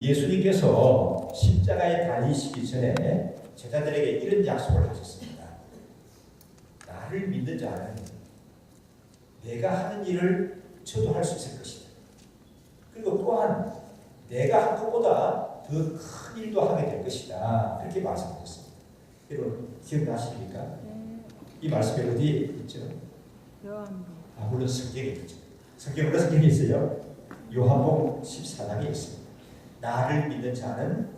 예수님께서 십자가에 달리시기 전에 제자들에게 이런 약속을 하셨습니다. 나를 믿는 자는 내가 하는 일을 저도 할 수 있을 것이다. 그리고 또한 내가 한 것보다 더 큰 일도 하게 될 것이다. 그렇게 말씀하셨습니다. 여러분 기억나십니까? 네. 이 말씀이 어디에 있죠? 요한복음. 물론 성경에 있죠. 성경에 어느 성경에 있어요? 요한복음 14장에 있습니다. 나를 믿는 자는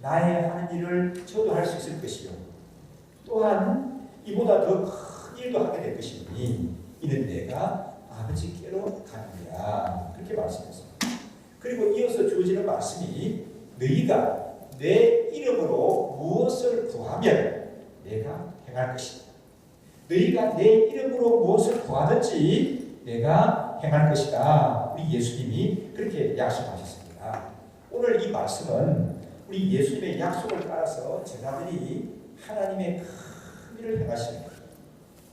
나의 하는 일을 저도 할 수 있을 것이요 또한 이보다 더 큰 일도 하게 될 것이니 이는 내가 아버지께로 가느니라. 그렇게 말씀했습니다. 그리고 이어서 주어지는 말씀이 너희가 내 이름으로 무엇을 구하면 내가 행할 것이다. 너희가 내 이름으로 무엇을 구하든지 내가 행할 것이다. 우리 예수님이 그렇게 약속하셨습니다. 오늘 이 말씀은 우리 예수님의 약속을 따라서 제자들이 하나님의 큰 일을 행하시는,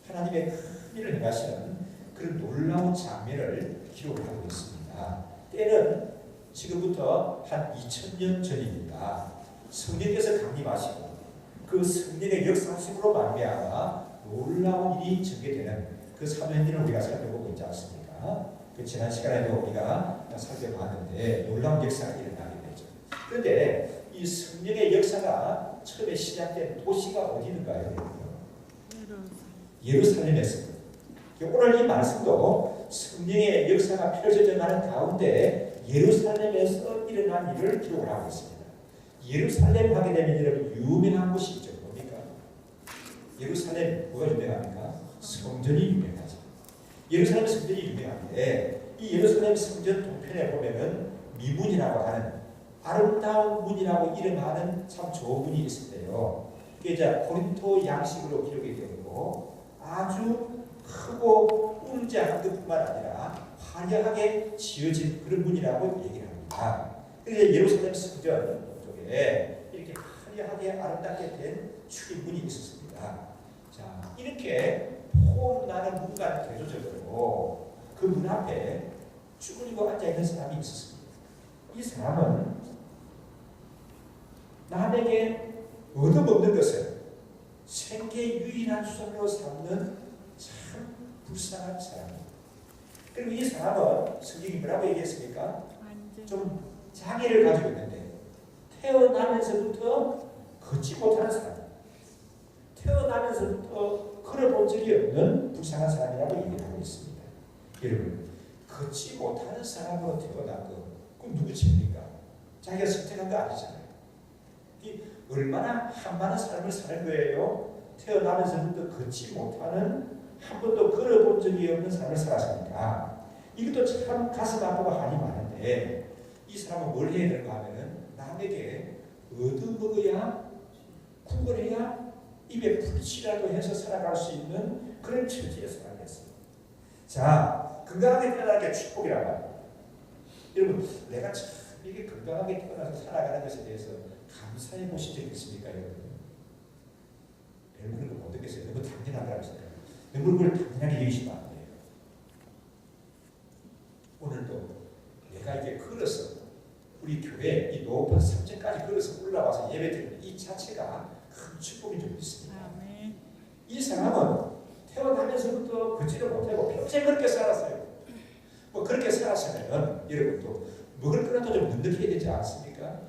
하나님의 큰 일을 행하시는 그런 놀라운 장면을 기록하고 있습니다. 때는 지금부터 한 2000년 전입니다. 성령께서 강림하시고 그 성령의 역사하심으로 말미암아 놀라운 일이 전개되는 그 사도행전을 우리가 살펴보고 있지 않습니까? 그 지난 시간에도 우리가 살펴봤는데 놀라운 역사가 일어나게 되죠. 그런데 이 성령의 역사가 처음에 시작된 도시가 어디인가요? 예루살렘이었습니다. 오늘 이 말씀도 성령의 역사가 펼쳐져 가는 가운데 예루살렘에서 일어난 일을 기록을 하고 있습니다. 예루살렘 하게 되면 여러분 유명한 곳이 있죠. 뭡니까? 예루살렘 뭐가 유명합니까? 성전이 유명하죠. 예루살렘 성전이 유명한데 이 예루살렘 성전 동편에 보면은 미문이라고 하는 아름다운 문이라고 이름하는 참 좋은 문이 있었대요. 그게 이제 고린토 양식으로 기록이 되고 아주 크고 웅장한 것뿐만 아니라 화려하게 지어진 그런 문이라고 얘기를 합니다. 그래서 예루살렘 성전 쪽에 이렇게 화려하게 아름답게 된 출입문이 있었습니다. 자, 이렇게 폼나는 문과 대조적으로 그 문 앞에 쭈그리고 앉아있는 사람이 있었습니다. 이 사람은 남에게 얻어먹는 것을 생계의 유일한 수단으로 삼는 참 불쌍한 사람입니다. 그리고 이 사람은 성경이 뭐라고 얘기했습니까? 좀 장애를 가지고 있는데 태어나면서부터 걷지 못하는 사람, 태어나면서부터 걸어본 적이 없는 불쌍한 사람이라고 얘기를 하고 있습니다. 여러분, 걷지 못하는 사람으로 태어난 거, 그건 누구 죄입니까? 자기가 선택한 거 아니잖아요. 얼마나 한많은 삶을 사는 거예요. 태어나면서부터 걷지 못하는, 한 번도 걸어본 적이 없는 삶을 살았으니까 이것도 참 가슴 아프고 한이 많은데 이 사람은 뭘 해야 되는가 하면은 남에게 얻어먹어야 구걸해야 입에 풀칠이라도 해서 살아갈 수 있는 그런 처지에 살아갔습니다. 자, 건강하게 태어나는 게 축복이라고 합니다. 여러분, 내가 참 이게 건강하게 태어나서 살아가는 것에 대해서 감사해 보신 적 있습니까, 여러분? 여러분 그거 못 듣겠어요. 너무 당연하다고 생각해요. 너무 그걸 당연하게 여기시면 안 돼요. 오늘도 내가 이게 걸어서 우리 교회 이 높은 산책까지 걸어서 올라와서 예배드리는 이 자체가 큰 축복이 좀 있습니다. 아멘. 이 사람은 태어나면서부터 걷지를 못하고 평생 그렇게 살았어요. 뭐 그렇게 살았으면 여러분도 먹을 거라도 좀 넉넉해야 되지 않습니까?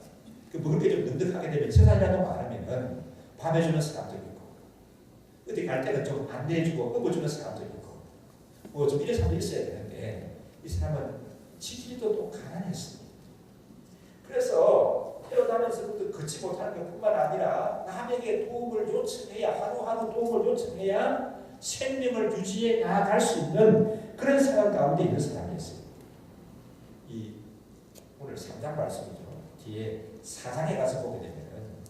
그 먹을 게 좀 넉넉하게 되면 세상이라도 많으면 밥 해주는 사람도 있고 어디 갈 때는 좀 안내해주고 업어주는 사람도 있고 뭐 좀 이런 사람도 있어야 되는데 이 사람은 지지리도 또 가난했습니다. 그래서 태어나면서부터 걷지 못하는 것뿐만 아니라 남에게 도움을 요청해야 하루하루 도움을 요청해야 생명을 유지해 나아갈 수 있는 그런 상황 가운데 있는 사람이었습니다. 이 오늘 3장 말씀이죠. 뒤에 4장에 가서 보게 되면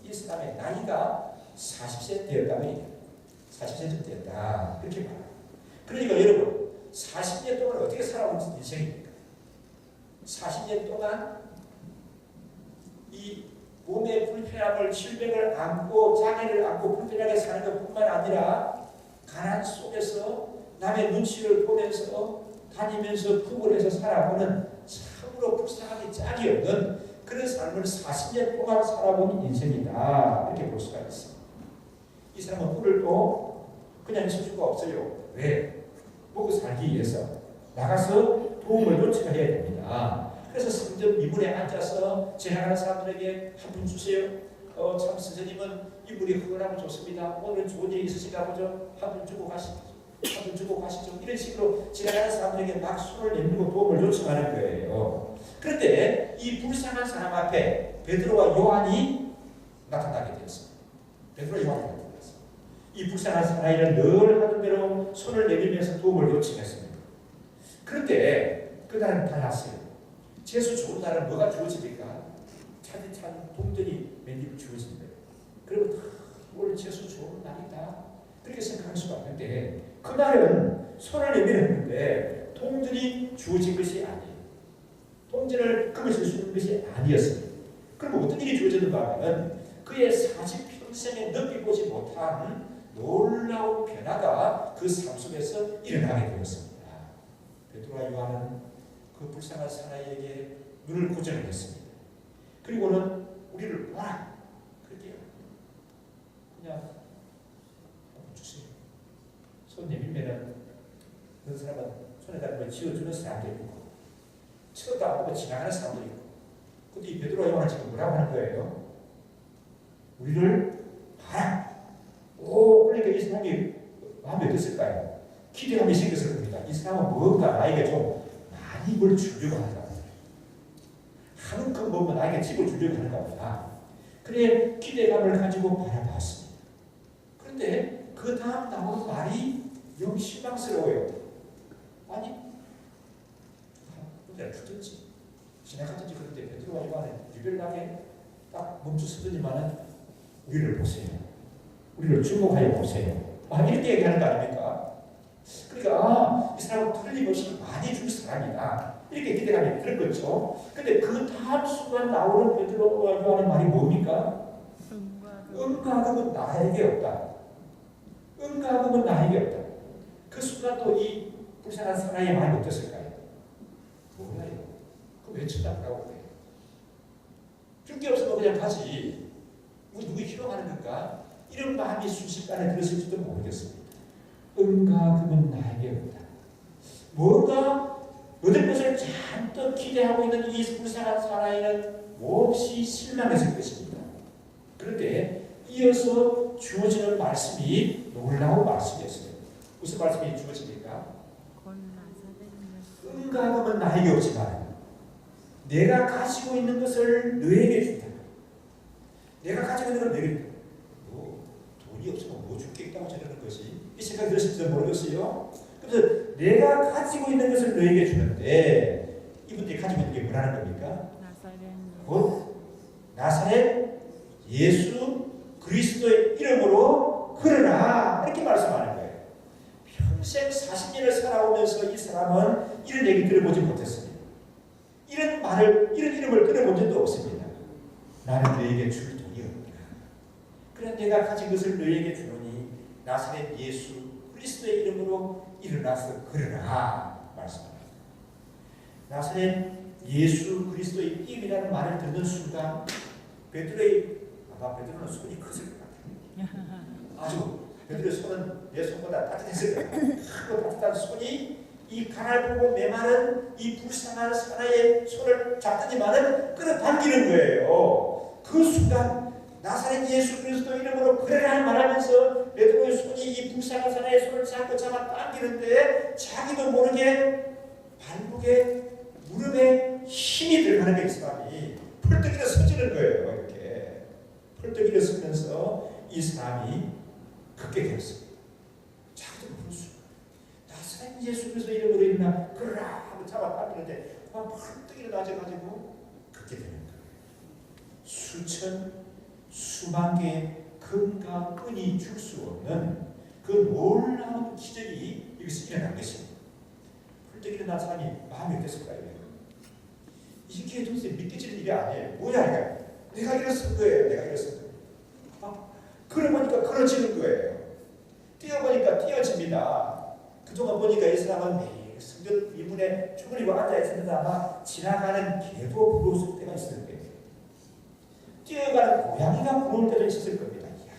이 사람의 나이가 40세 되었다고 얘기합니다. 40세쯤 되었다. 그렇게 말합니다. 그러니까 여러분 40년 동안 어떻게 살아온 인생입니까? 40년 동안 이 몸의 불편함을 질병을 안고 장애를 안고 불편하게 사는 것뿐만 아니라 가난 속에서 남의 눈치를 보면서 다니면서 구걸해서 살아보는 참으로 불쌍하기 짝이 없는 그런 삶을 40년 동안 살아본 인생이다. 이렇게 볼 수가 있습니다. 이 사람은 오늘도 그냥 있을 수가 없어요. 왜? 먹고 살기 위해서 나가서 도움을 요청해야 됩니다. 그래서 성전 미문에 앉아서 지나가는 사람들에게 한 푼 주세요. 참 선생님은 이 물이 흐르고 좋습니다. 오늘은 좋은 일 있으신가 보죠. 한 푼 주고 가시죠. 한 푼 주고 가시죠. 이런 식으로 지나가는 사람들에게 막 손을 내밀고 도움을 요청하는 거예요. 그런데 이 불쌍한 사람 앞에 베드로와 요한이 나타나게 되었습니다. 베드로와 요한이 나타났습니다. 이 불쌍한 사나이는 늘 하던 대로 손을 내밀면서 도움을 요청했습니다. 그런데 그날은 달랐어요. 재수 좋은 날은 뭐가 주어집니까? 차디찬 동전이 몇 입 주어진 거예요. 그리고 오늘 재수 좋은 날이다. 그렇게 생각할 수가 없는데 그날은 손을 내밀었는데 동전이 주어진 것이 아니에요. 동전을 금을 쓸 수 있는 것이 아니었습니다. 그럼 어떤 일이 주어졌는가 하면 그의 40평생에 느껴보지 못한 놀라운 변화가 그 삶 속에서 일어나게 되었습니다. 베드로와 요한은 그 불쌍한 사나이에게 눈을 고정했습니다. 그리고는 우리를 보라 그렇게 그냥 주세요. 손 내밀면은 그 사람은 손에다 뭐 쥐어주는 사람도 있고 쳐도 안 보고 지나가는 사람도 있고. 근데 이 베드로와 요한은 지금 뭐라고 하는 거예요? 우리를 봐라. 그러니까 이 사람이 마음이 어땠을까요? 기대감이 생겼을 겁니다. 이 사람은 뭔가 나에게 좀 많이 뭘 주려고 하는 겁니다. 한 큼 보면 나에게 집을 주려고 하는 겁니다. 그래 기대감을 가지고 바라봤습니다. 그런데 그 다음 나오는 말이 영 실망스러워요. 아니 근데 그랬지 지나갔든지. 그런데 베드로와 요한은 유별나게 딱 멈춰서더니만은 우리를 보세요. 우리를 주목하여 보세요. 이렇게 얘기하는 거 아닙니까? 그러니까 이 사람은 틀림없이 많이 줄 사람이다. 이렇게 기대감이 들었죠. 근데 그 다음 순간 나오는 베드로와 요한의 말이 뭡니까? 은과금은 나에게 없다. 은과금은 나에게 없다. 그 순간 또 이 불쌍한 사나이의 마음이 어땠을까요? 몰라요. 그럼 왜 쳐다보라고 그래요? 줄 게 없으면 그냥 가지. 우리 누구 희롱하는 건가? 이런 마음이 순식간에 들었을지도 모르겠습니다. 은과금은 나에게 없다. 뭔가 얻을 것을 잔뜩 기대하고 있는 이 불쌍한 사나이는 몹시 실망했을 것입니다. 그런데 이어서 주어지는 말씀이 놀라운 말씀이었어요. 무슨 말씀이 주어집니까? 은과금은 나에게 없지만 내가 가지고 있는 것을 너에게 준다. 내가 가지고 있는 걸 너에게 준다. 돈이 없으면 뭐 줄 게 있다고 저러는 것이 이 생각이 들으실지도 모르겠어요. 그래서 내가 가지고 있는 것을 너에게 주는데 이분들이 가지고 있는 게 뭐라는 겁니까? 곧 나사렛 예수 그리스도의 이름으로 걸어라 이렇게 말씀하는 거예요. 평생 40년을 살아오면서 이 사람은 이런 얘기 들어보지 못했습니다. 이런 이름을 들어본 적도 없습니다. 나는 너에게 줄 돈이 없다. 그래 내가 가진 것을 너에게 주노니 나사렛 예수 그리스도의 이름으로 일어나서 걸으라 말씀합니다. 나사렛 예수 그리스도의 이름이라는 말을 듣는 순간 아마 베드로는 손이 컸을 것 같아요. 아주 베드로의 손은 내 손보다 따뜻했을 거예요. 크고 따뜻한 손이 이 가날보고 메마른 이 불쌍한 사나이의 손을 잡더니만은 끌어당기는 거예요. 그 순간 나사렛 예수 그리스도 이름으로 그래라 말하면서 베드로의 손이 이 불쌍한 사나이의 손을 잡고 잡아 당기는데 자기도 모르게 발목에 무릎에 힘이 들어가는 게 이 사람이 펄떡 일어서지는 거예요. 이렇게 펄떡 일어서면서 이 사람이 걷게 되었습니다. 자기도 모르는 순간 나사렛 예수 그리스도 이름으로 일어나 그러라 하고 잡아 당기는데 펄떡 일어나져가지고 걷게 되는 거예요. 수만 개의 금과 은이 줄 수 없는 그 놀라운 기적이 여기서 일어난 것입니다. 펄떡 일어난 사람이 마음이 어땠을까요? 이게 도대체 믿겨지는 일이 아니에요. 뭐야 이거? 내가 일어선 거예요. 내가 일어선 거예요. 걸어보니까 걸어지는 거예요. 뛰어보니까 뛰어집니다. 그동안 보니까 이 사람은 매일 성전 이문에 쭈그리고 앉아있었는데 아마 지나가는 개도 부러웠을 때가 있을 거예요. 어딘가는 고양이가 부를 때도 있었을 겁니다. 이야,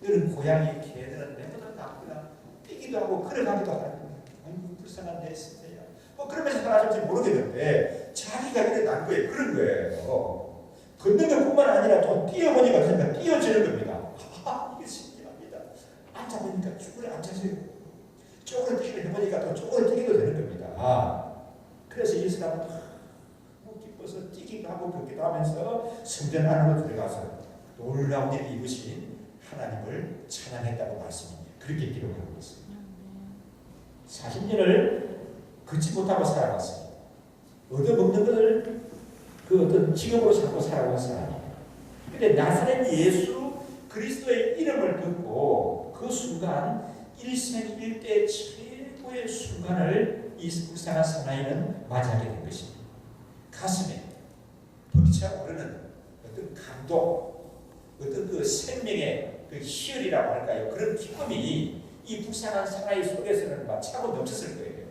너는 고양이, 개들은 내보다 낫구나. 뛰기도 하고 걸어가기도 하고. 아이고 불쌍한 내 스승이야. 뭐 그러면서 살아줄지 모르겠는데 자기가 이래 난 거예요. 그런 거예요. 걷는 것뿐만 아니라 또 뛰어보니까 그러니까 뛰어지는 겁니다. 이게 신기합니다. 앉아보니까 쭈그려 앉아서요. 쪼그려 뛰기를 해보니까 또 쪼그려 뛰기도 되는 겁니다. 그래서 이 사람은 기뻐서 뛰기도 하고 걷기도 하면서 성전 안으로 들어가서 놀라운 일을 입으신 하나님을 찬양했다고 말씀입니다. 그렇게 기록하고 있습니다. 40년을 걷지 못하고 살아갔어요. 얻어먹는 것을 그 어떤 직업으로 삼고 살아온 사람이에요. 그런데 나사렛 예수 그리스도의 이름을 듣고 그 순간 일생일대 최고의 순간을 이 불쌍한 사나이는 맞이하게 된 것입니다. 가슴에 벅차오르는 어떤 감동, 어떤 그 생명의 그 희열이라고 할까요? 그런 기쁨이 이 불쌍한 사나이 속에서는 막 차고 넘쳤을 거예요.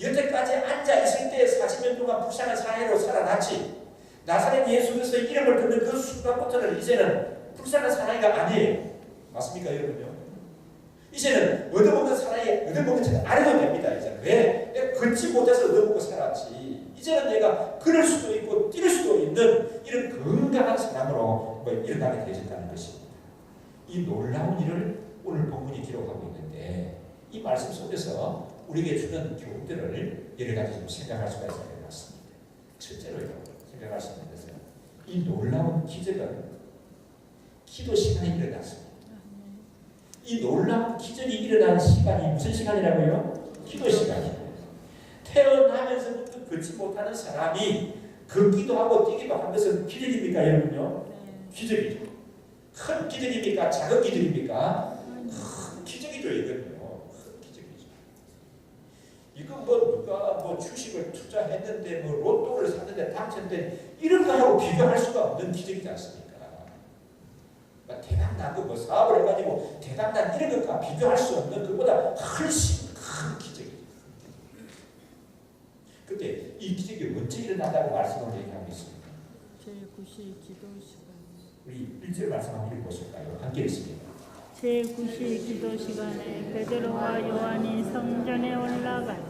여태까지 앉아있을 때 40년 동안 불쌍한 사나이로 살아났지. 나사렛 예수 그리스도의 이름을 듣는 그 순간부터는 이제는 불쌍한 사나이가 아니에요. 맞습니까 여러분요? 이제는 얻어먹는 사나이, 얻어먹는 짓 안 해도 됩니다. 이제는. 왜? 내가 걷지 못해서 얻어먹고 살았지. 이제는 내가 걸을 수도 있고 뛸 수도 있는 이런 건강한 사람으로 일어나게 되어진다는 것입니다. 이 놀라운 일을 오늘 본문이 기록하고 있는데 이 말씀 속에서 우리에게 주는 교훈들을 여러 가지 좀 생각할 수가 있을 것 같습니다. 첫째로요, 생각할 수 있는 것은 이 놀라운 기적은 기도 시간에 일어났습니다. 이 놀라운 기적이 일어난 시간이 무슨 시간이라고요? 기도 시간이에요. 태어나면서부터 걷지 못하는 사람이 걷기도 하고 뛰기도 한 것은 기적입니까 여러분요? 기적이죠. 큰 기적입니까? 작은 기적입니까? 큰 기적이죠 이건요. 큰 기적이죠. 이거 누가 주식을 투자했는데 로또를 샀는데 당첨된 이런 거하고 비교할 수가 없는 기적이지 않습니까? 대박난 사업을 해가지고 대박난 이런 것과 비교할 수 없는 그보다 훨씬 큰 기적이에요. 근데 이 기적이 언제 일어난다고 말씀을 얘기하고 있습니다. 제9시 기도 시간. 우리 1절 말씀 한번 읽어보실까요? 함께 읽습니다. 제9시 기도 시간에 베드로와 요한이 성전에 올라가니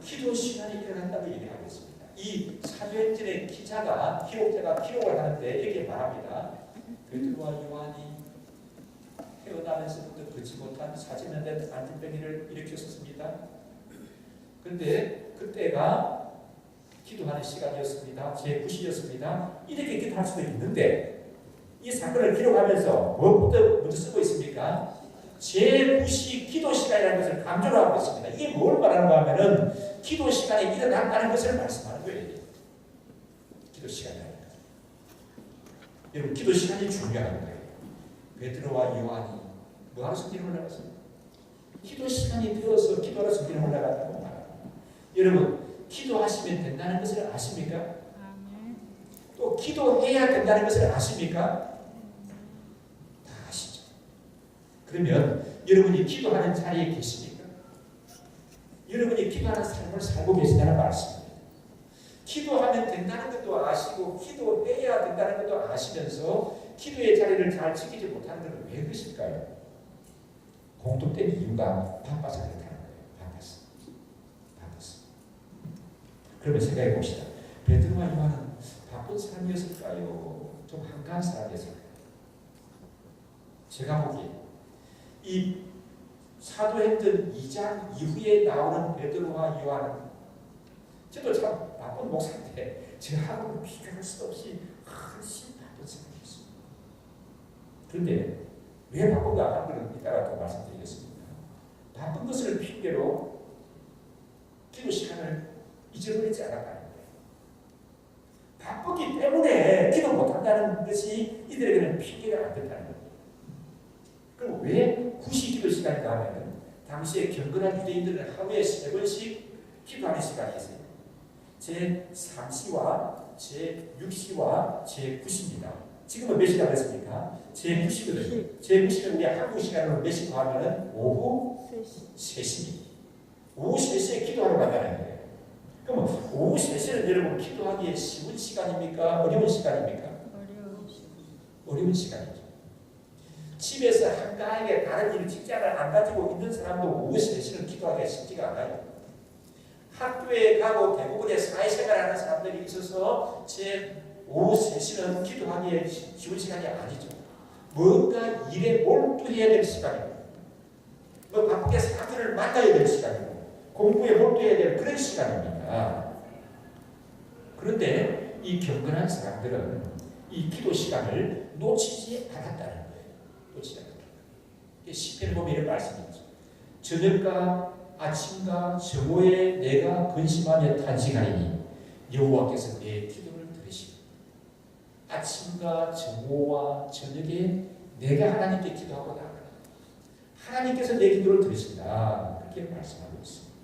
기도 시간이 일어난다고 얘기하고 있습니다. 이 사도행전의 기자가 기록을 하는데 이렇게 말합니다. 베드로와 요한이 태어나면서부터 걷지 못한 40년 된 안진병이를 일으켰었습니다. 그런데 그때가 기도하는 시간이었습니다. 제9시였습니다. 이렇게 기도할 수도 있는데 이 사건을 기록하면서 무엇부터 쓰고 있습니까? 제9시 기도 시간이라는 것을 강조를 하고 있습니다. 이게 뭘 말하는가 하면은 기도 시간에 일어난다는 것을 말씀하는 거예요. 기도 시간이라는 것. 여러분 기도 시간이 중요한 거예요. 베드로와 요한이 뭐하러 성전에 올라갔어요? 기도 시간이 되어서 기도하러 성전에 올라갔다고 말합니다. 여러분 기도하시면 된다는 것을 아십니까? 또 기도해야 된다는 것을 아십니까? 다 아시죠? 그러면 여러분이 기도하는 자리에 계십니까? 여러분이 기도하는 삶을 살고 계시다는 말씀입니다. 기도하면 된다는 것도 아시고 기도해야 된다는 것도 아시면서 기도의 자리를 잘 지키지 못하는 것은 왜 그러실까요? 공통된 이유가 바빠서 그렇다는 거예요. 바빠서. 그러면 생각해 봅시다. 베드로와 요한은 바쁜 사람이었을까요? 좀 한가한 사람이었을까요? 제가 보기에 이 사도행전 2장 이후에 나오는 베드로와 요한은 저도 참 바쁜 목사인데 제가 하고는 비교할 수 없이 훨씬 바쁜 사람이었습니다. 그런데 왜 바쁜가 하는 것은 이따가 또 말씀드리겠습니다. 바쁜 것을 핑계로 기도 시간을 잊어버리지 않았다는 거예요. 바쁘기 때문에 기도 못한다는 것이 이들에게는 핑계가 안 됐다는 거예요. 그럼 왜 9시 기도 시간인가 하면 당시에 경건한 유대인들은 하루에 3번씩 기도하는 시간이 있어요. 제3시와 제6시와 제9시입니다. 지금은 몇 시간 됐습니까? 제9시거든요. 제9시는 우리 한국 시간으로 몇 시 하면 오후 3시. 오후 3시에 기도하러 간다는 거예요. 그럼 오후 3시는 여러분 기도하기에 쉬운 시간입니까? 어려운 시간입니까? 어려운 시간. 어려운 시간이죠. 집에서 한가하게 다른 일, 직장을 안 가지고 있는 사람도 오후 3시는 기도하기가 쉽지가 않아요. 학교에 가고 대부분의 사회생활을 하는 사람들이 있어서 제 오후 3시는 기도하기에 쉬운 시간이 아니죠. 뭔가 일에 몰두해야 될 시간이고, 뭐 바쁘게 사람들을 만나야 될 시간이고, 공부에 몰두해야 될 그런 시간입니다. 그런데 이 경건한 사람들은 이 기도 시간을 놓치지 않았다는 거예요. 놓치지 않았다. 시편에 보면 이런 말씀이 있죠. 저녁과 아침과 정오에 내가 근심하며 탄식하리니 여호와께서 내 기도를 들으시고, 아침과 정오와 저녁에 내가 하나님께 기도하고 나아가라. 하나님께서 내 기도를 들으신다. 그렇게 말씀하고 있습니다.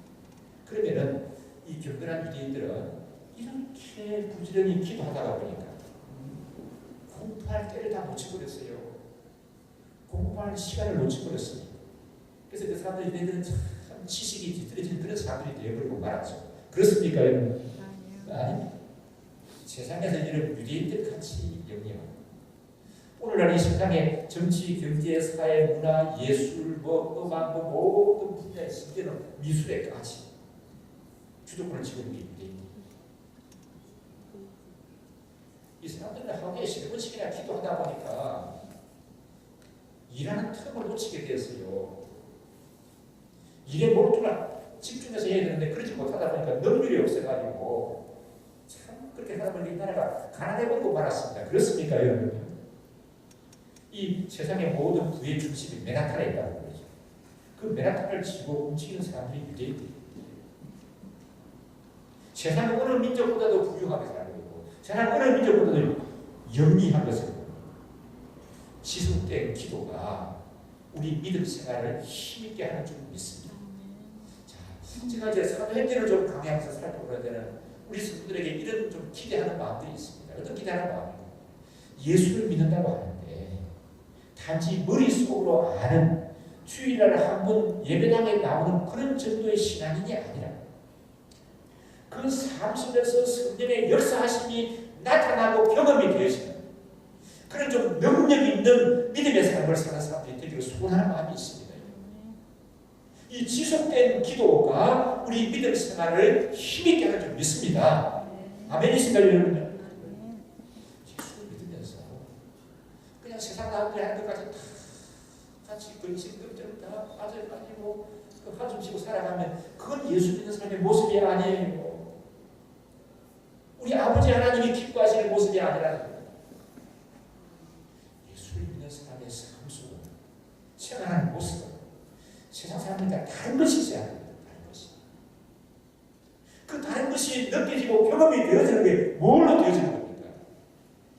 그러면은 이 경건한 유대인들은 이렇게 부지런히 기도하다가 보니까 공부할 때를 다 놓쳐버렸어요. 공부할 시간을 놓쳐버렸습니다. 그래서 그 사람들이 얘네들은 참 지식이 뒤틀어진 그런 사람들이 되어버리고 말았죠. 그렇습니까, 여러분? 아닙니다. 세상에서 이런 유대인들 같이 영리하고, 오늘날 이 세상에 정치, 경제, 사회, 문화, 예술, 음악, 모든 분야에, 심지어는 미술에까지 주도권을 쥐고 있는 유대인. 이 사람들은 하루에 3번씩이나 기도하다 보니까 일하는 틈을 놓치게 되었어요. 일에 몰두를 집중해서 해야 되는데 그러지 못하다 보니까 능률이 없어가지고 참 그렇게 하다 보니 이 나라가 가난해버리고 말았습니다. 그렇습니까, 여러분? 이 세상의 모든 부의 중심이 맨하탄에 있다는 거죠. 그 맨하탄을 쥐고 움직이는 사람들이 유대인들이에요. 세상 어느 민족보다도 부유하게 살고 있고, 세상 어느 민족보다도 영리한 것을 지속된 기도가 우리 믿음 생활을 힘있게 하는 줄 믿습니다. 자, 제가 이제 사도행전을 좀 강의하면서 살펴보는 데는 우리 성도들에게 이런 좀 기대하는 마음들이 있습니다. 어떤 기대하는 마음입니까? 예수를 믿는다고 하는데 단지 머릿속으로 아는 주일날 한 번 예배당에 나오는 그런 정도의 신앙인이 아니라 그 삶 속에서 성령의 역사하심이 나타나고 경험이 되어지는 그런 좀 능력 있는 믿음의 삶을 사는 사람들이 되기를 소원하는 마음이 있습니다. 이 지속된 기도가 우리 믿음 생활을 힘있게 하는 줄 믿습니다. 아멘이신가요, 여러분? 예수를 믿으면서 그냥 세상 사람들이 하는 것까지 다 같이 근심걱정 다 빠져가지고 한숨 쉬고 살아가면 그건 예수 믿는 사람의 모습이 아니에요. 우리 아버지 하나님이 기뻐하시는 모습이 아니라는 거예요. 예수를 믿는 사람의 삶 속은 생활하는 모습은 세상 사람들과 다른 것이 있어야 합니다. 다른 것이. 그 다른 것이 느껴지고 경험이 되어지는 게 뭘로 되어지는 겁니까?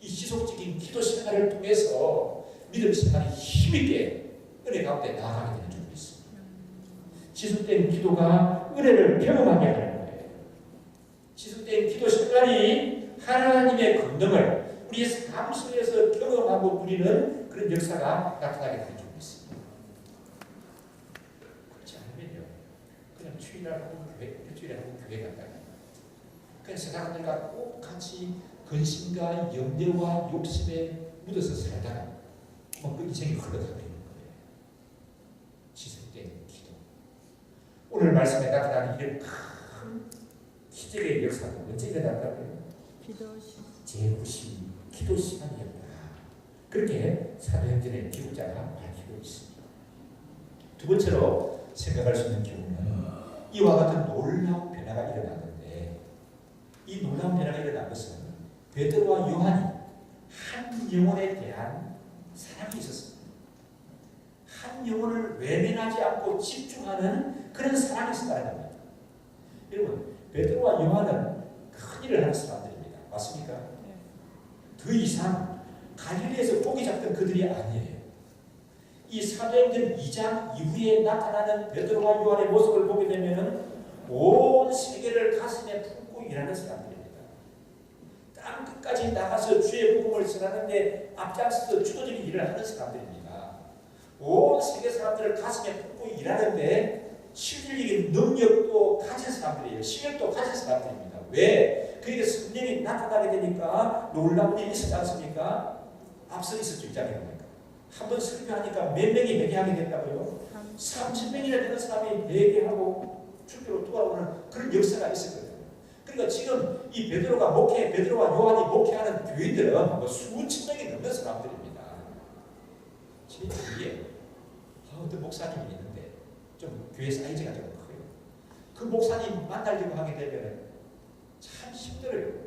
이 지속적인 기도 생활을 통해서 믿음 생활이 힘있게 은혜 가운데 나아가게 되는 줄 믿습니다. 지속된 기도가 은혜를 경험하게 하는 거예요. 지속된 기도 생활이 하나님의 권능을 우리 삶 속에서 경험하고 누리는 그런 역사가 나타나게 되는 줄 믿습니다. 그렇지 않으면요, 그냥 주일날 하고 일주일에 하고 교회 간다. 그냥 세상들과 꼭 같이 근심과 염려와 욕심에 묻어서 살다가 그 인생이 흘러가게 되는 거예요. 지속된 기도. 오늘 말씀에 나타나는 이런 큰 기적의 역사가 언제 일어났다고요? 제9시 기도 시간이었다. 그렇게 사도행전의 기록자가 밝히고 있습니다. 두 번째로 생각할 수 있는 경우는 이와 같은 놀라운 변화가 일어났는데, 이 놀라운 변화가 일어난 것은 베드로와 요한이 한 영혼에 대한 사랑이 있었습니다. 한 영혼을 외면하지 않고 집중하는 그런 사랑이 있었다는 겁니다. 여러분, 베드로와 요한은 큰 일을 하는 사람들입니다. 맞습니까? 더 이상 갈릴리에서 고기 잡던 그들이 아니에요. 이 사도행전 2장 이후에 나타나는 베드로와 요한의 모습을 보게 되면 온 세계를 가슴에 품고 일하는 사람들입니다. 땅 끝까지 나가서 주의 복음을 전하는데 앞장서서 주도적인 일을 하는 사람들입니다. 온 세계 사람들을 가슴에 품고 일하는데 실질적인 능력도 가진 사람들이에요. 실력도 가진 사람들입니다. 왜? 그에게 성령이 나타나게 되니까 놀라운 일이 있었지 않습니까? 앞서 있었죠. 이 자리에 보니까. 한번 설교하니까 몇 명이 회개하게 됐다고요? 30명이나 되는 사람이 회개하고 주교로 돌아오는 그런 역사가 있었거든요. 그러니까 지금 이 베드로와 요한이 목회하는 교인들은 뭐 수천 명이 넘는 사람들입니다. 제 주위에 어떤 목사님이 있는데 좀 교회 사이즈가 좀 커요. 그 목사님 만나려고 하게 되면 참 힘들어요.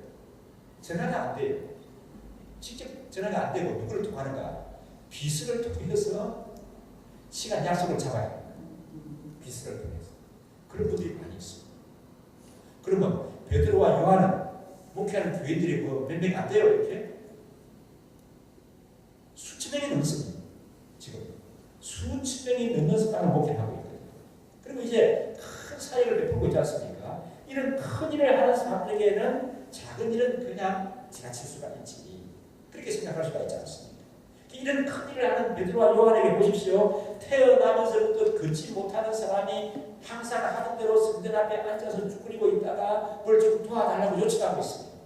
전화가 안 돼요. 직접 전화가 안 되고 누구를 통하는가? 비서를 통해서 시간 약속을 잡아요. 비서를 통해서. 그런 분들이 많이 있습니다. 그러면 베드로와 요한은 목회하는 교인들이 뭐 몇 명이 안 돼요, 이렇게? 수천 명이 넘습니다. 지금 수천 명이 넘는 사람을 목회하고 있거든요. 그리고 이제 큰 사역을 베풀고 있지 않습니까? 이런 큰 일을 하는 사람들에게는 작은 일은 그냥 지나칠 수가 있지. 그렇게 생각할 수가 있지 않습니까? 이런 큰 일을 하는 베드로와 요한에게 보십시오. 태어나면서부터 걷지 못하는 사람이 항상 하는 대로 성전 앞에 앉아서 쭈그리고 있다가 뭘 좀 도와달라고 요청하고 있습니다.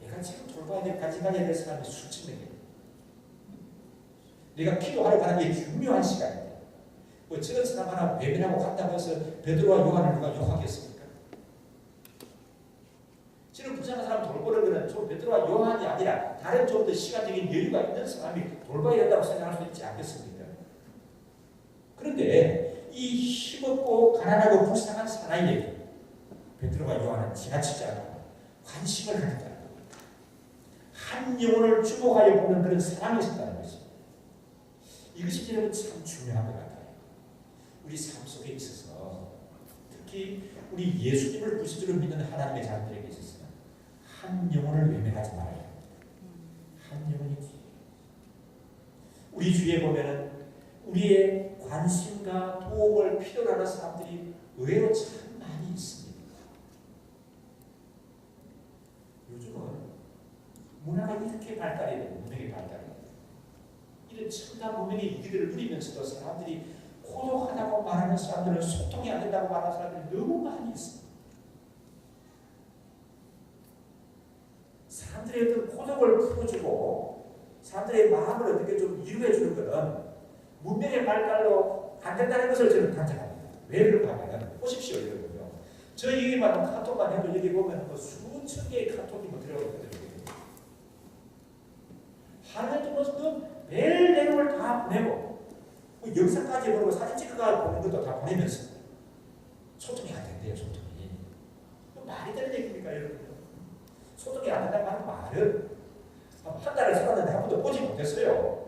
내가 지금 돌봐야 될 가져가야 될 사람이 수천 명이에요. 내가 기도하러 가는 게 중요한 시간인데 뭐 저런 사람 하나 외면하고 간다고 해서 베드로와 요한을 누가 욕하겠습니까? 지금 부산한 사람 돌보는 것은 좀 베드로와 요한이 아니라 다른 좀 더 시간적인 여유가 있는 사람이 돌봐야 된다고 생각할 수 있지 않겠습니까? 그런데 이 힘없고 가난하고 불쌍한 사나이에게 베드로와 요한은 지나치지 않고 관심을 가졌다는 겁니다. 한 영혼을 주목하여 보는 그런 사랑이 있었다는 것입니다. 이것이 여러분 참 중요한 것 같아요. 우리 삶 속에 있어서 특히 우리 예수님을 구세주로 믿는 하나님의 자녀들에게 있어서는 한 영혼을 외면하지 말아야 합니다. 한 영혼이지. 우리 주위에 보면은 우리의 관심과 도움을 필요로 하는 사람들이 의외로 참 많이 있습니다. 요즘은 문화가 이렇게 발달이 되고 문명이 발달이 되고 이런 첨단 문명의 이기들을 누리면서도 사람들이 고독하다고 말하는 사람들은 소통이 안 된다고 말하는 사람들이 너무 많이 있습니다. 사람들의 어떤 고독을 풀어주고 사람들의 마음을 어떻게 좀 이루어주는 것은 문명의 발달로 안 된다는 것을 저는 단정합니다. 왜 그런가 하면 보십시오. 여러분요. 저희만 카톡만 해도 여기 보면 뭐 수천 개의 카톡이 뭐 들어가 있거든요. 하루에도 뭐 매일 내용을 다 보내고 뭐 영상까지 보내고 사진 찍어가 보는 것도 다 보내면서 소통이 안 된대요. 소통이. 말이 되는 얘기입니까 여러분? 소통이 안 된다고 하는 말은 한 달을 살았는데 한 번도 보지 못했어요.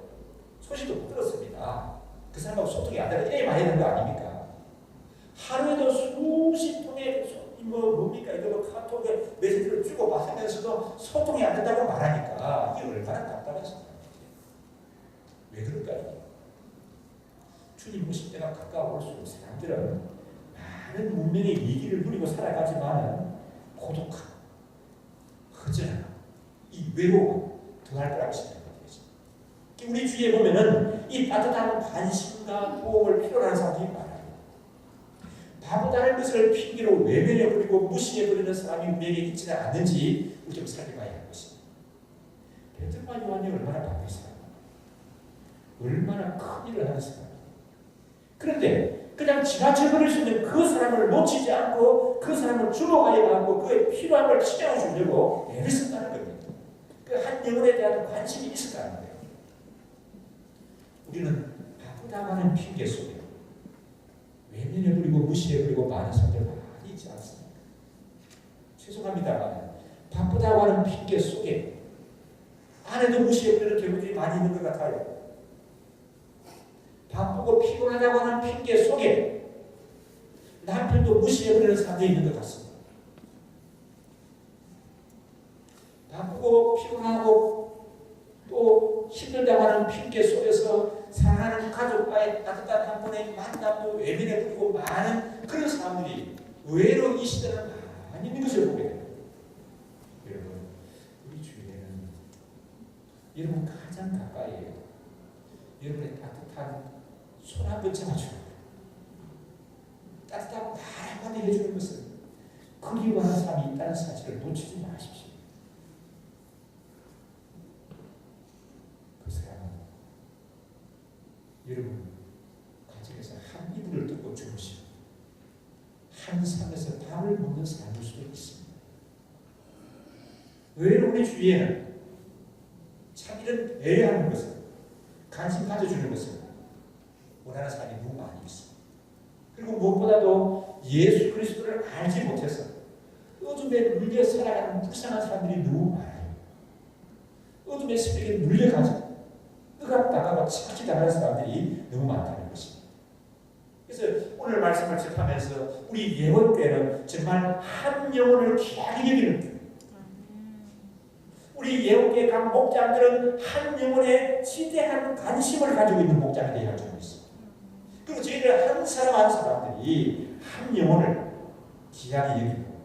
소식도 못 들었습니다. 그 사람하고 소통이 안 된다 이래 말해야 되는 거 아닙니까? 하루에도 수십 통의 뭡니까 이거 뭐 카톡에 메시지를 주고 받으면서도 소통이 안 된다고 말하니까 이게 얼마나 답답했을까요? 왜 그럴까요? 주님 오실 때가 가까워올수록 사람들은 많은 문명의 위기를 누리고 살아가지만 고독함, 허전함, 이 외로움 더할 거라고 생각합니다. 우리 주위에 보면은 이 따뜻한 관심과 도움을 필요로 하는 사람들이 많아요. 바보다는 것을 핑계로 외면해버리고 무시해버리는 사람이 우리에게 있지는 않는지 우리 좀 살펴봐야 할 것입니다. 베드로와 요한이 얼마나 바쁜 사람입니까? 얼마나 큰 일을 하는 사람입니까? 그런데 그냥 지나쳐버릴 수 있는 그 사람을 놓치지 않고 그 사람을 주목하여 하고 그의 필요한 걸 채워주려고 애를 쓴다는 겁니다. 그 한 영혼에 대한 관심이 있었다는 거예요. 우리는 바쁘다고 하는 핑계 속에 외면해버리고 무시해버리고 많은 사람들 많이 있지 않습니까? 죄송합니다만 바쁘다고 하는 핑계 속에 아내도 무시해버리는 경우들이 많이 있는 것 같아요. 바쁘고 피곤하다고 하는 핑계 속에 남편도 무시해버리는 사람들이 있는 것 같습니다. 바쁘고 피곤하고 또 힘들다고 하는 핑계 속에서 사랑하는 가족과의 따뜻한 한 번의 만남도 외면해버리고 많은 그런 사람들이 의외로 이 시대는 많이 있는 것을 보게 됩니다. 여러분, 우리 주위에는 여러분 가장 가까이에요. 여러분의 따뜻한 손 한 번 잡아주는 거예요. 따뜻한 말 한마디 해주는 것은 그리워하는 사람이 있다는 사실을 놓치지 마십시오. 여러분 가정에서 한 이불을 뜯고 주무시고 한 삶에서 밥을 먹는 삶일 수도 있습니다. 의외로 우리 주위에는 참 이런 배려하는 것을, 관심 가져주는 것을 원하는 사람이 너무 많이 있습니다. 그리고 무엇보다도 예수 그리스도를 알지 못해서 어둠에 물려 살아가는 불쌍한 사람들이 너무 많아요. 어둠의 세력에 물려가지고 억압당하고 착취당하는 사람들이 너무 많다는 것입니다. 그래서 오늘 말씀을 접하면서 우리 예원교회는 정말 한 영혼을 귀하게 여기는 교회, 우리 예원교회 각 목장들은 한 영혼에 지대한 관심을 가지고 있는 목장이 되어야 하고 있습니다. 그리고 저희들 한 사람 한 사람들이 한 영혼을 귀하게 여기고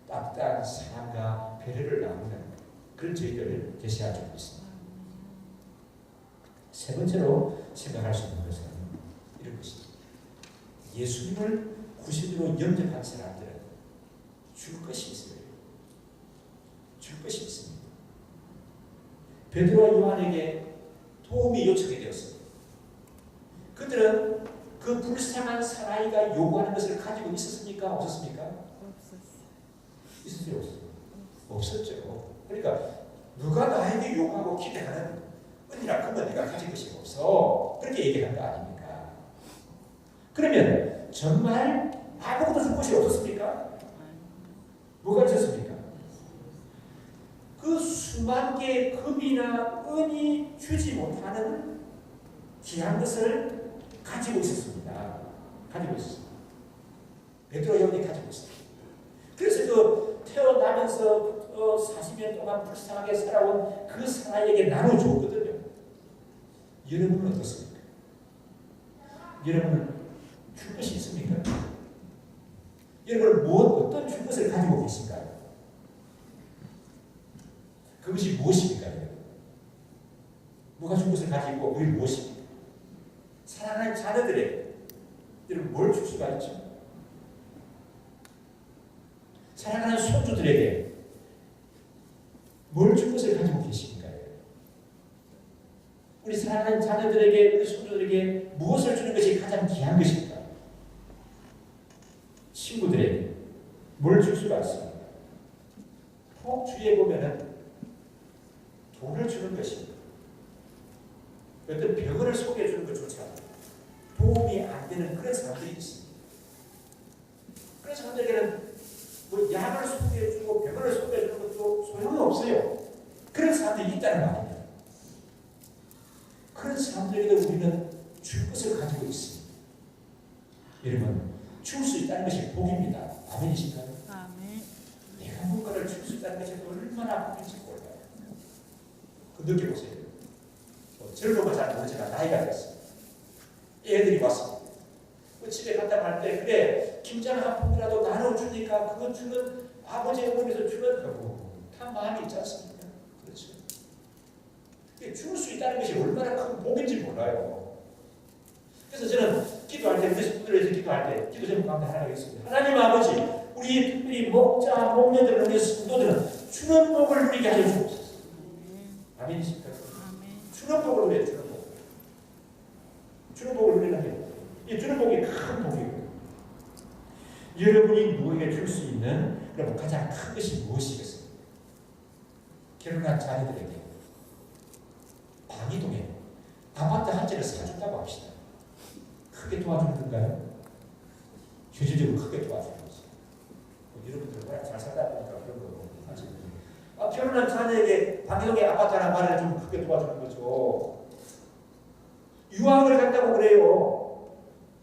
따뜻한 사랑과 배려를 나누는 그런 저희들을 제시하고 있습니다. 세 번째로 생각할 수 있는 것은 이런 것입니다. 예수님을 구신으로 영접한 사람들은 줄 것이 있어요. 줄 것이 있습니다. 베드로와 요한에게 도움이 요청이 되었습니다. 그들은 그 불쌍한 사나이가 요구하는 것을 가지고 있었습니까? 없었습니까? 있었어요? 없었죠. 그러니까 누가 나에게 요구하고 기대하는 은이나 금은 내가 가진 것이 없어, 그렇게 얘기한 거 아닙니까? 그러면 정말 아무것도 줄 것이 없었습니까? 뭐가 있었습니까? 그 수만 개의 금이나 은이 주지 못하는 귀한 것을 가지고 있었습니다. 가지고 있었습니다. 베드로 요한이 가지고 있었습니다. 그래서 그 태어나면서 40년 동안 불쌍하게 살아온 그 사나이에게 나눠줬거든요. 여러분은 어떻습니까? 여러분은 줄 것이 있습니까? 여러분은 어떤 줄 것을 가지고 계신가요? 그것이 무엇입니까? 누가 줄 것을 가지고 그게 무엇입니까? 사랑하는 자녀들에게 여러분 뭘 줄 수가 있죠? 사랑하는 손주들에게 뭘 줄 것을 가지고 계십니까? 우리 사랑하는 자녀들에게, 우리 손주들에게 무엇을 주는 것이 가장 귀한 것입니까? 친구들에게 뭘 줄 수가 있습니까? 혹 주위에 보면은 돈을 주는 것입니다. 어떤 병원을 소개해 주는 것조차 도움이 안 되는 그런 사람들이 있습니다. 그런 사람들에게는 뭐 약을 소개해 주고 병원을 소개해 주는 것도 소용이 없어요. 그런 사람들이 있다는 말입니다. 그런 사람들에게도 우리는 줄 것을 가지고 있습니다. 여러분, 줄 수 있다는 것이 복입니다. 아멘이신가요? 아멘. 내가 뭔가를 줄 수 있다는 것이 얼마나 복인지 몰라요. 그 느껴보세요. 젊은 건 잘 모르지만 나이가 됐어요. 애들이 왔습니다. 그 집에 갔다 갈 때 그래 김장 한 포기라도 나눠주니까 그거 주는 아버지 어머니에서 주는 거고 다 마음이 있지 않습니까? 그렇죠. 줄 수 있다는 것이 얼마나 큰 복인지 몰라요. 그래서 저는 기도할 때 우리 식구들에서 기도할 때 기도 제목 가운데 하나가 있습니다. 하나님 아버지, 우리 특별히 목자 목녀들을 우리 성도들은 주는 복을 누리게 하여 주옵소서. 아멘이십니까? 주는 복을 누려요. 주는 복. 주는 복을 누리는 게 이 주는 복이 큰 복이에요. 여러분이 누구에게 줄 수 있는 그럼 가장 큰 것이 무엇이겠어요? 결혼한 자녀들에게 방이동에 아파트 한 채를 사준다고 합시다. 크게 도와주는 건가요? 현실적으로 크게 도와주는 거죠. 여러분들은 그냥 잘 살다 보니까 그런 거고 하시는 결혼한 자녀에게 방이동에 아파트 하나 마련해 좀 크게 도와주는 거죠. 유학을 간다고 그래요.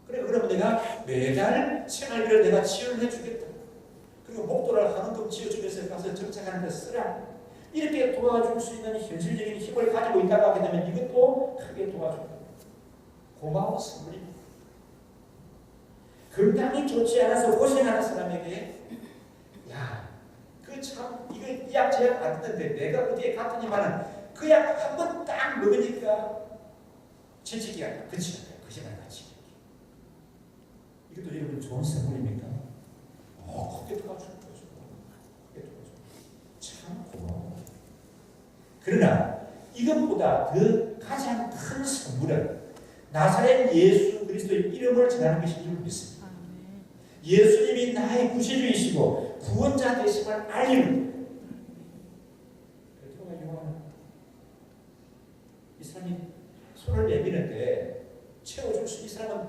그래, 그러면 내가 매달 생활비를 내가 지원을 해주겠다. 그리고 목돈을 한원금 지어주면서 가서 정착하는 데 쓰라. 이렇게 도와줄 수 있는 현실적인 힘을 가지고 있다고 하게 되면 이것도 크게 도와줍니다. 고마운 선물입니다. 건강이 좋지 않아서 고생하는 사람에게 야, 그 참 이거 이 약 제 약 안 듣는데 내가 어디에 갔더니만은 그 약 한 번 딱 먹으니까 질치기가 그치는 거야. 그 시간에 같이. 이것도 여러분 좋은 선물입니까? 크게 도와주는 거죠. 크게 도와주는 참 고마워. 그러나 이것보다 더 가장 큰 선물은 나사렛 예수 그리스도의 이름을 전하는 것인 줄 믿습니다. 아멘. 예수님이 나의 구세주이시고 구원자 되심을 알리는 베드로가 요한은 이 사람이 손을 내미는데 채워줄 수, 이 사람은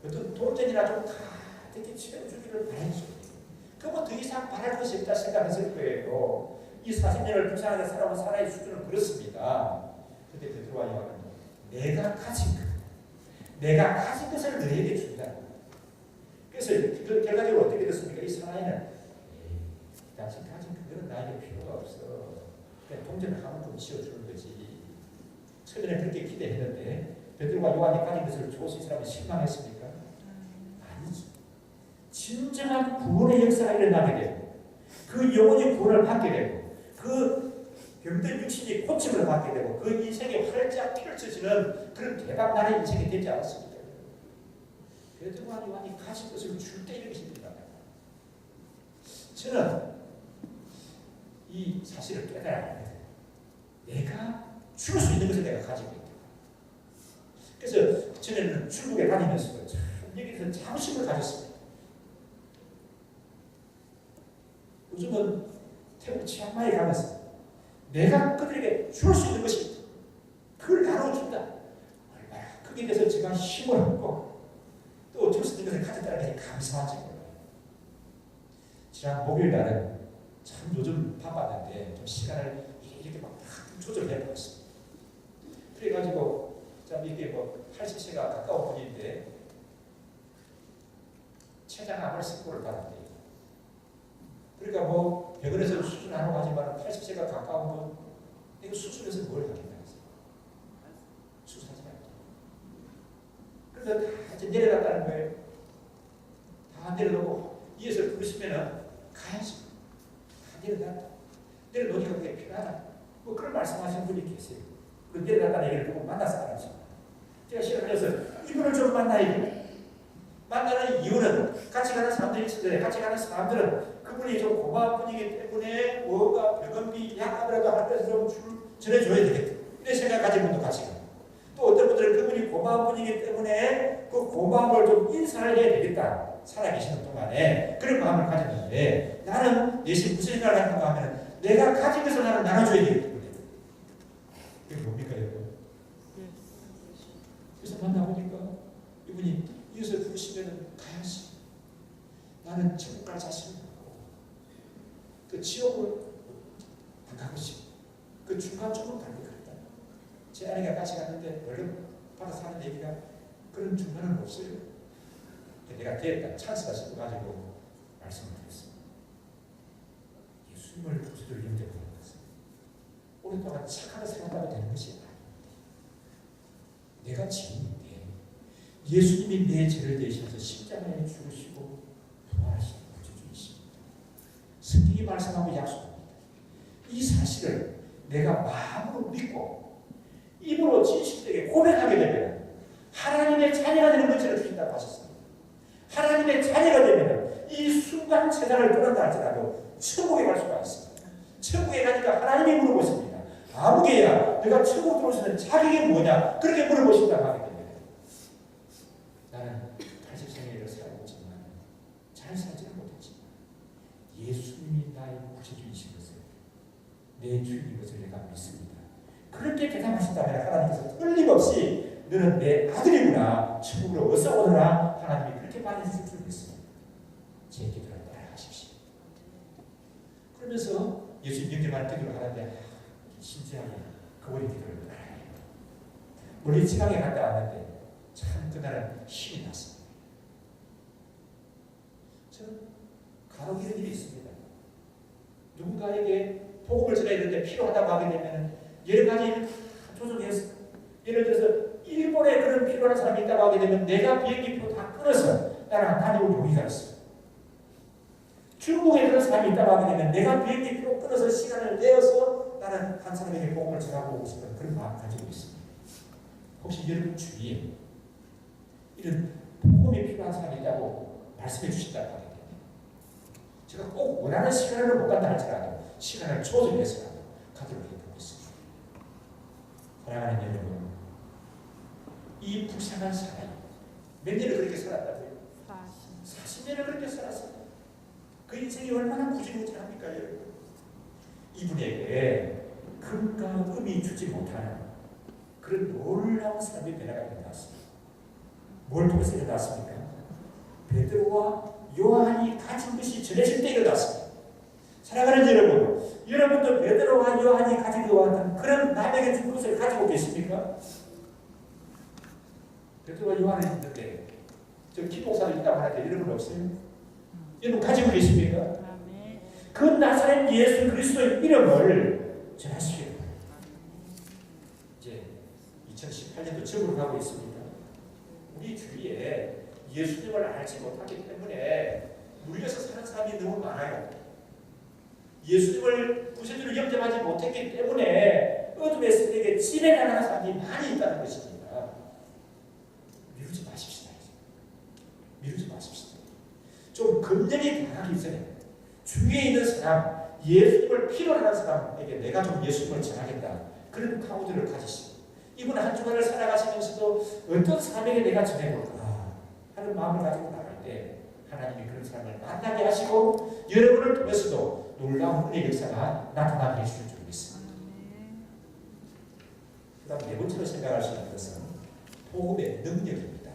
어떤 동전이나 좀 가득히 채워주기를 바라죠. 그러면 더 이상 바랄 것이 없다 생각했을 거예요. 이 40년을 불쌍하게 살아온 사람의 수준은 그렇습니다. 그런데 베드로와 요한은 내가 가진 것을 너에게 준다. 그래서 결과적으로 어떻게 됐습니까? 이 사나이는 당신 가진 그거는 나에게 필요가 없어. 그냥 동전을 한 번 지어주는 거지. 처음에는 그렇게 기대했는데 베드로와 요한이 가진 것을 줘서 이 사람이 실망했습니까? 아니지. 진정한 구원의 역사가 일어나게 되고 그 영혼이 구원을 받게 되고 그 병든 육신이 고침을 받게 되고 그 인생이 활짝 펼쳐지는 그런 대박나는 인생이 되지 않았습니까? 베드로와 요한이 가진 것을 줄 때 이렇게 힘들다. 저는 이 사실을 깨달아야 돼. 내가 줄 수 있는 것을 내가 가지고 있다. 그래서 전에는 중국에 다니면서 여기서 자부심을 가졌습니다. 요즘은 태국 치앙마이에 가면서 내가 그들에게 줄 수 있는 것이 있다. 그걸 나눠준다. 얼마나 거기에 대해서 제가 힘을 얻고 또 줄 수 있는 것을 가졌다는 것이 감사하지. 지난 목요일 날은 참 요즘 바빴는데 좀 시간을 이렇게 막 조절해 보았습니다. 그래가지고 참 이게 뭐 80세가 가까운 분인데 췌장암을 선고를 받았대요. 그러니까 뭐 병원에서 수술하라고 하지만 80세가 가까운 분 이거 수술해서 뭘 하겠다 해서 수술하지 말고. 그래서 다 이제 내려갔다는 거예요. 다 내려놓고 위에서 부르시면은 가야지. 다 내려놨다. 내려놓으니까 그게 필요하다. 뭐 그런 말씀하시는 분이 계세요. 그 내려갔다는 얘기를 보고 만나서 알았죠. 제가 시간을 내서 이분을 좀 만나야 만나는 이유는 같이 가는 사람들이 있는데 같이 가는 사람들은 그분이 좀 고마운 분이기 때문에 뭔가 병원비 약값이라도 할 때서 좀 전해줘야 되겠다. 이런 생각 가진 분도 같이 가요. 또 어떤 분들은 그분이 고마운 분이기 때문에 그 고마움을 좀 인사를 해야 되겠다. 살아계시는 동안에 그런 마음을 가졌는데 나는 내심 무슨 생각을 하는가 하면 내가 가진 것을 나는 나눠줘야 되기 때문에 그게 뭡니까 여러분? 그래서 만나보니까 이분이 이웃을 부르시면 가야지. 나는 천국 갈 자신이 없고 그 지옥을 안 가고 싶고 그 중간쯤은 갈 것 같다. 제 아내가 같이 갔는데 얼른 받아서 하는 얘기가 그런 중간은 없어요. 내가 됐다 찬스가 싶어가지고 말씀을 드렸습니다. 예수님을 구주를 영접하는 것은 오랫동안 착하게 살았다고 되는 것이 아닙니다. 내가 죄인인데 예수님이 내 죄를 대신해서 십자가에 죽으시고 부활하신 구주이십니다. 성경이 말씀하고 약속합니다. 이 사실을 내가 마음으로 믿고 입으로 진실되게 고백하게 되면 하나님의 자녀가 되는 것을 주신다고 하셨습니다. 하나님의 자녀가 되면 이 순간 세상을 떠난다 할지라도 천국에 갈 수가 있습니다. 천국에 가니까 하나님이 물어보십니다. 아무개야 내가 천국 들어올 수 있는 자격이 뭐냐? 그렇게 물어보신다고 하게 됩니다. 나는 80생애를 살고 있지만 잘 살지는 못했지만 예수님이 나의 구세주이신 것을 내 주인인 것을 내가 믿습니다. 그렇게 대답하신다면 하나님께서 틀림없이 너는 내 아들이구나. 천국으로 어서 오너라. 하나님이 그렇게 말해주실 줄 믿습니다. 제 기도를 따라하십시오. 그러면서 예수님 영접할 기도를 하는데 진지하게 그분의 기도를 따라해요. 멀리 지방에 갔다 왔는데 참 그날은 힘이 났습니다. 저는 간혹 이런 일이 있습니다. 누군가에게 복음을 전해야 되는데 필요하다고 하게 되면 여러 가지 조정해서 예를 들어서 일본에 그런 필요한 사람이 있다고 하게 되면 내가 비행기표 다 끊어서 나랑 다니고 용기가 있어요. 중국에 그런 사람이 있다고 하게 되면 내가 비행기표 끊어서 시간을 내어서 나는 한 사람에게 복음을 전하고 오고 싶은 그런 마음을 가지고 있습니다. 혹시 여러분 주위에 이런 복음이 필요한 사람이 있다고 말씀해 주신다고 하게 되면 제가 꼭 원하는 시간을 못 간다 할지라도 시간을 조절해서라도 가도록 해보고 있습니다. 사랑하는 여러분, 이 불쌍한 사람이 몇 년을 그렇게 살았다고요? 40. 40년을 그렇게 살았어요. 그 인생이 얼마나 무지무지합니까, 여러분? 이분에게 금과 금이 주지 못하는 그런 놀라운 사람의 변화가 일어났습니다. 뭘 통해서 일어났습니까? 베드로와 요한이 가진 것이 전해질 때 일어났습니다. 사랑하는 여러분, 여러분도 베드로와 요한이 가지고 왔던 그런 남에게 준 것을 가지고 계십니까? 베드로와 요한이 있는데 저 기독사를 있다고 하는데 여러분 없어요? 여러분 가지고 계십니까? 아멘. 그 나사렛 예수 그리스도의 이름을 전하시기 바랍니다. 이제 2018년도 접으로 가고 있습니다. 우리 주위에 예수님을 알지 못하기 때문에 물려서 사는 사람이 너무 많아요. 예수님을 구세주로 영접하지 못했기 때문에 어둠의 세력에 지배당하는 사람이 많이 있다는 것입니다. 미루지 마십시다. 미루지 마십시다. 좀 금년이 다가기 전에 주위에 있는 사람, 예수님을 필요로 하는 사람에게 내가 좀 예수님을 전하겠다. 그런 각오들을 가지시고 이분 한 주간을 살아가시면서도 어떤 사람에게 내가 전해볼까 하는 마음을 가지고 나갈 때 하나님이 그런 사람을 만나게 하시고 여러분을 통해서도 놀라운 은혜의 역사가 나타나게 해주실 줄 믿습니다. 그 다음 네 번째로 생각할 수 있는 것은 복음의 능력입니다.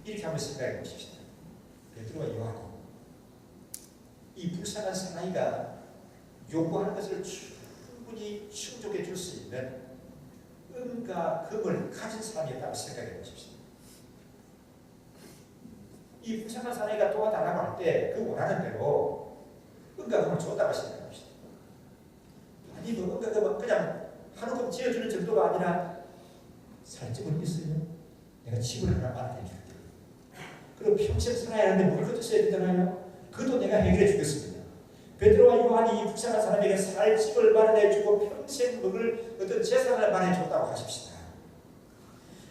이렇게 한번 생각해 보십시다. 베드로와 요한이 이 불쌍한 사나이가 요구하는 것을 충분히 충족해 줄 수 있는 은과 금을 가진 사람이었다고 생각해 보십시오. 이 불쌍한 사나이가 도와달라고 할 때 그 원하는 대로 은과 금을 줬다고 생각합시다. 아니 뭐 은과 금은 그냥 한 움큼 지어주는 정도가 아니라 살집은 있어요. 내가 집을 하나 마련해 줄게. 그럼 평생 살아야 하는데 뭘 거둬서야 되잖아요. 그것도 내가 해결해 주겠습니다. 베드로와 요한이 이 불쌍한 사람에게 살 집을 마련해주고 평생 먹을 어떤 재산을 마련해줬다고 하십시다.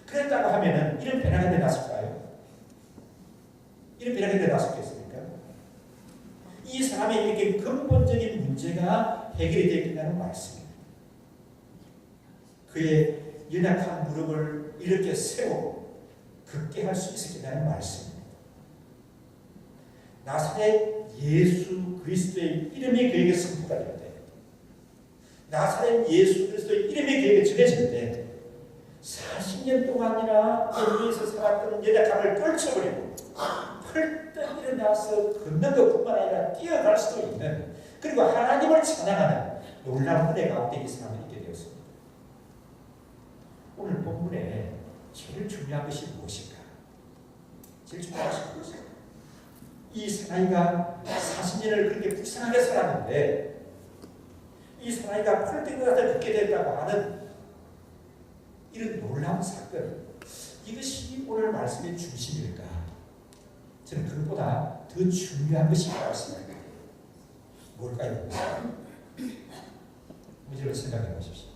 그랬다고 하면은 이런 변화가 일어났을까요? 이런 변화가 일어났겠습니까? 이 사람의 이렇게 근본적인 문제가 해결이 되겠다는 말씀입니다. 그의 연약한 무릎을 이렇게 세우고 걷게 할 수 있었겠다는 말씀입니다. 나사렛 예수 그리스도의 이름이 그에게 선포가 될 때, 나사렛 예수 그리스도의 이름이 그에게 전해질 때 40년 동안이나 여기에서 살았던 연약함을 떨쳐버리고 펄떡 일어나서 걷는 것뿐만 아니라 뛰어갈 수도 있는, 그리고 하나님을 찬양하는 놀라운 은혜 가운데 이 사람이 있게 되었습니다. 오늘 본문에 제일 중요한 것이 무엇인가? 제일 중요한 것이 무엇인가? 이 사나이가 40년을 그렇게 불쌍하게 살았는데 이 사나이가 펄떡 일어나서 걷게 됐다고 하는 이런 놀라운 사건, 이것이 오늘 말씀의 중심일까? 저는 그것보다 더 중요한 것이 있다고 생각합니다. 뭘까요? 문제를 생각해 보십시오.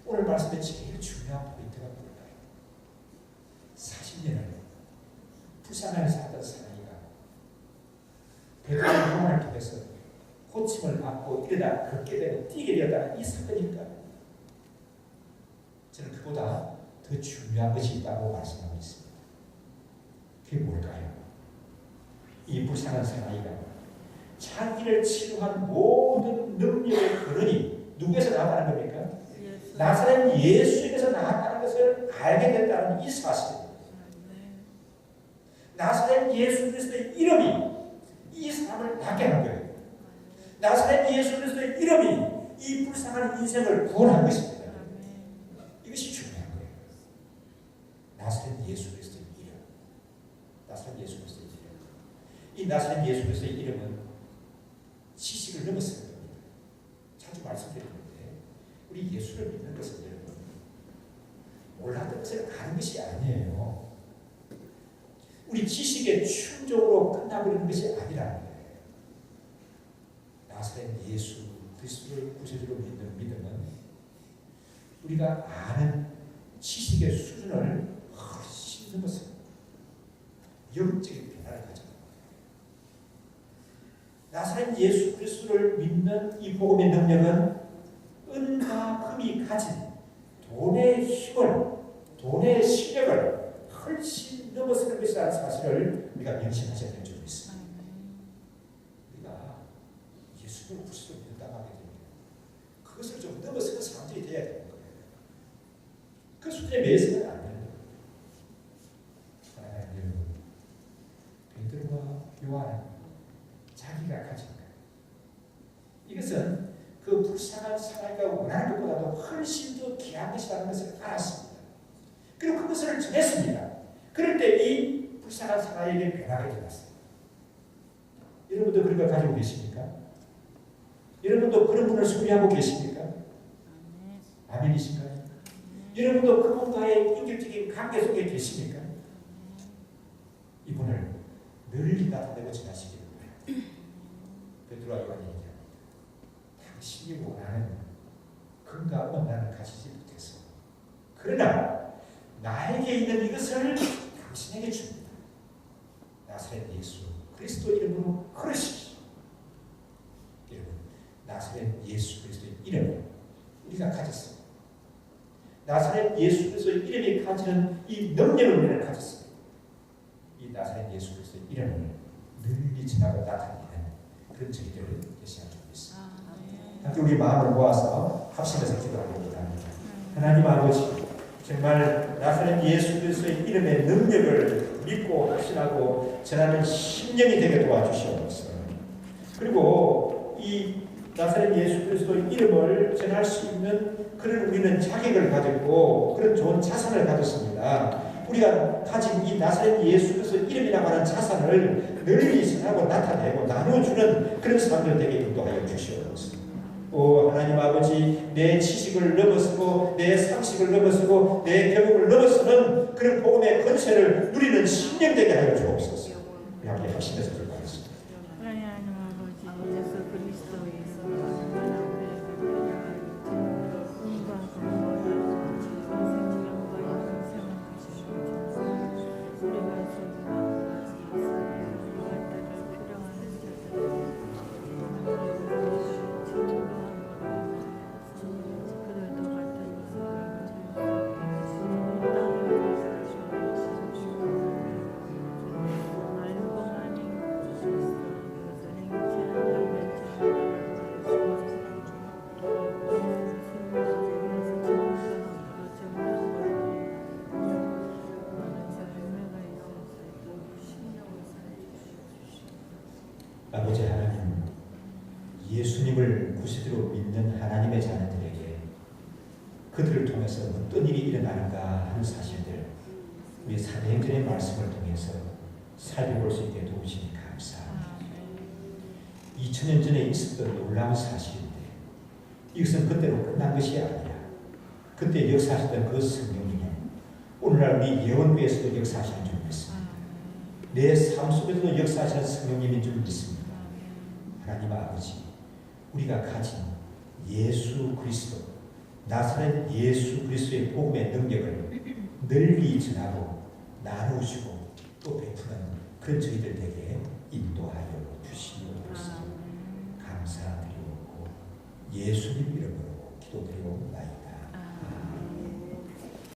오늘 말씀의 제일 중요한 포인트가 뭘까요? 40년을 불쌍하게 살았던 사나이가 베드로의 경험을 통해서 고침을 받고 일어나 걷게 되고 뛰게 되었다는 이 사건일까요? 저는 그보다 더 중요한 것이 있다고 말씀하고 있습니다. 그게 뭘까요? 이 불쌍한 사나이가 자기를 치료한 모든 능력의 근원이 누구에서 나왔다는 겁니까? 나사렛 예수에게서 나왔다는 것을 알게 됐다는 이 사실입니다. 나사렛 예수 그리스도의 이름이 이 사람을 낫게 한 거예요. 나사렛 예수 그리스도의 이름이 이 불쌍한 인생을 구원한 것입니다. 이것이 중요한 거예요. 나사렛 예수 그리스도의 이름. 나사렛 예수 그리스도의 이름. 이 나사렛 예수 그리스도의 이름은 지식을 넘어서는 겁니다. 자주 말씀드리는데 우리 예수를 믿는 것은 여러분 몰랐던 것을 아는 것이 아니에요. 우리 지식의 충족으로 끝나버리는 것이 아니라는 거예요. 나사렛 예수 그리스도를 구세주로 믿는 믿음은 우리가 아는 지식의 수준을 훨씬 넘어서 영적인 변화를 가져갑니다. 나사렛 예수 그리스도를 믿는 이 복음의 능력은 은과 금이 가진 돈의 힘을, 돈의 실력을 훨씬 넘어서는 것이라는 사실을 우리가 명심하셔야 될 줄이 있습니다. 우리가 예수님을 구주로 믿는다고 하게 됩니다. 그것을 좀 넘어서는 사람들이 되어야 되는 거예요. 그 수준에 매여서는 안 되는 거예요. 사랑하는 여러분, 베드로와 요한은 자기가 가진 것, 이것은 그 불쌍한 사람이가 원하는 것보다도 훨씬 더 귀한 것이라는 것을 알았습니다. 그리고 그것을 전했습니다. 그럴 때 이 불쌍한 사람에게 변하게 되었습니다. 여러분도 그런 걸 가지고 계십니까? 여러분도 그런 분을 소유하고 계십니까? 아멘이신가요? 여러분도 그분과의 인격적인 관계 속에 계십니까? 이분을 늘 나타내고 지나시기를 바랍니다. 베드로와 요한이 얘기합니다. 당신이 원하는 금과 은을 가지지 못해서, 그러나 나에게 있는 이것을 당신에게 줍니다. 나사렛 예수 그리스도 이름으로 걸으십시오. 여러분, 나사렛 예수 그리스도의 이름을 우리가 가졌습니다. 나사렛 예수 그리스도의 이름이 가지는 이 능력을 우리는 가졌습니다. 이 나사렛 예수 그리스도의 이름을 늘 지나고 나타내는 그런 저희들을 되시는 줄 믿습니다. 함께 우리 마음을 모아서 합심해서 기도하기를 합니다. 하나님 아버지, 정말 나사렛 예수 그리스도의 이름의 능력을 믿고 확신하고 전하는 심령이 되게 도와주시옵소서. 그리고 이 나사렛 예수 그리스도의 이름을 전할 수 있는 그런 우리는 자격을 가졌고 그런 좋은 자산을 가졌습니다. 우리가 가진 이 나사렛 예수 그리스도의 이름이라고 하는 자산을 널리 전하고 나타내고 나눠주는 그런 사람들 되게 인도하여 주시옵소서. 하나님 아버지, 내 지식을 넘어서고 내 상식을 넘어서고 내 경험을 넘어서는 그런 복음의 권세를 누리는 심령 되게 하여 주옵소서. 우리 함께 합심해서 기도하겠습니다. 하나님 아버지, 예수 그리스도의 이름으로 얼마나 우리에게 필요한 꿈과 건강과 생명과 영생을 주시옵소서. 우리가 소유하고 우리가 따를 필요하는 자들에게 아버지 하나님, 예수님을 구세주로 믿는 하나님의 자녀들에게 그들을 통해서 어떤 일이 일어나는가 하는 사실들 우리 사도행전의 말씀을 통해서 살펴볼 수 있게 도우시니 감사합니다. 2000년 전에 있었던 놀라운 사실인데 이것은 그때로 끝난 것이 아니라 그때 역사하셨던 그 성령님은 오늘날 우리 예언교회에서도 역사하시는 줄 믿습니다. 내 삶 속에서도 역사하시는 성령님인 줄 믿습니다. 하나님 아버지, 우리가 가진 예수 그리스도, 나사렛 예수 그리스도의 복음의 능력을 널리 전하고 나누시고 또 베푸는 그런 저희들에게 인도하여 주시옵소서. 감사드리고 예수님 이름으로 기도드리옵나이다.